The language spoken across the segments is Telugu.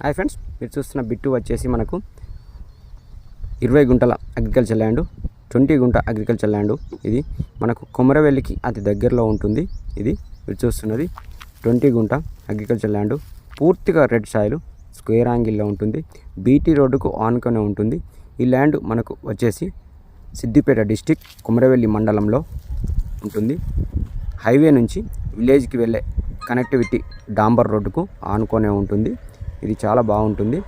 హాయ్ ఫ్రెండ్స్, మీరు చూస్తున్న బిట్టు వచ్చేసి మనకు 20 గుంటల అగ్రికల్చర్ ల్యాండ్, 20 గుంట అగ్రికల్చర్ ల్యాండ్. ఇది మనకు కొమరవెల్లికి అతి దగ్గరలో ఉంటుంది. ఇది మీరు చూస్తున్నది 20 గుంట అగ్రికల్చర్ ల్యాండ్. పూర్తిగా రెడ్ సాయిల్, స్క్వేర్ యాంగిల్లో ఉంటుంది. బీటీ రోడ్డుకు ఆనుకొని ఉంటుంది. ఈ ల్యాండ్ మనకు వచ్చేసి సిద్దిపేట డిస్టిక్ కొమరవెల్లి మండలంలో ఉంటుంది. హైవే నుంచి విలేజ్కి వెళ్ళే కనెక్టివిటీ డాంబర్ రోడ్డుకు ఆనుకొనే ఉంటుంది. ఇది చాలా బాగుంటుంది.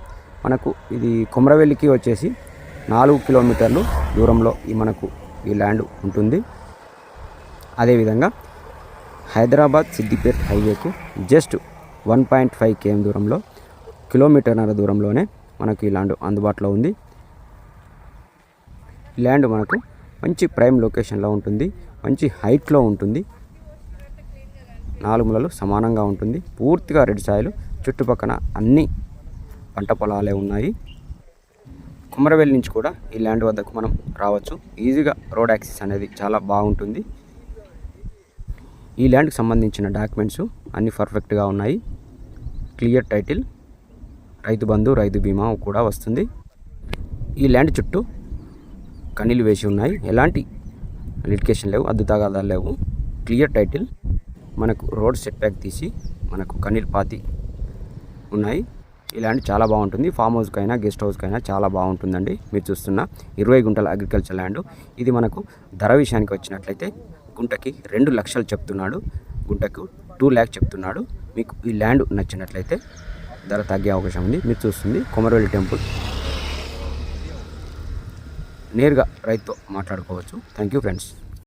మనకు ఇది కొమరవెల్లికి వచ్చేసి 4 కిలోమీటర్లు దూరంలో మనకు ఈ ల్యాండ్ ఉంటుంది. అదేవిధంగా హైదరాబాద్ సిద్దిపేట హైవేకు జస్ట్ 1.5 km దూరంలో, కిలోమీటర్న్నర దూరంలోనే మనకు ఈ ల్యాండ్ అందుబాటులో ఉంది. ఈ ల్యాండ్ మనకు మంచి ప్రైమ్ లొకేషన్లో ఉంటుంది, మంచి హైట్లో ఉంటుంది. 4 మూలలు సమానంగా ఉంటుంది. పూర్తిగా రెడ్ సాయిల్, చుట్టుపక్కల అన్ని పంట పొలాలే ఉన్నాయి. కొమరవెల్లి నుంచి కూడా ఈ ల్యాండ్ వద్దకు మనం రావచ్చు. ఈజీగా రోడ్ యాక్సెస్ అనేది చాలా బాగుంటుంది. ఈ ల్యాండ్కి సంబంధించిన డాక్యుమెంట్స్ అన్నీ పర్ఫెక్ట్గా ఉన్నాయి. క్లియర్ టైటిల్, రైతు బంధు, రైతు బీమా కూడా వస్తుంది. ఈ ల్యాండ్ చుట్టూ కనీలు వేసి ఉన్నాయి. ఎలాంటి లిటికేషన్ లేవు, అద్దు తగాదాలు లేవు. Clear title. మనకు రోడ్ సెట్ బ్యాక్ తీసి మనకు కనీలు పాతి ఉన్నాయి. ఈ ల్యాండ్ చాలా బాగుంటుంది. ఫామ్ హౌస్కైనా గెస్ట్ హౌస్కైనా చాలా బాగుంటుందండి. మీరు చూస్తున్న 20 గుంటల అగ్రికల్చర్ ల్యాండ్. ఇది మనకు ధర విషయానికి వచ్చినట్లయితే గుంటకి 2 లక్షలు చెప్తున్నాడు, గుంటకు 2 lakh చెప్తున్నాడు. మీకు ఈ ల్యాండ్ నచ్చినట్లయితే ధర తగ్గే అవకాశం ఉంది. మీరు చూస్తుంది కొమరవెల్లి టెంపుల్. నేరుగా రైతుతో మాట్లాడుకోవచ్చు. Thank you friends.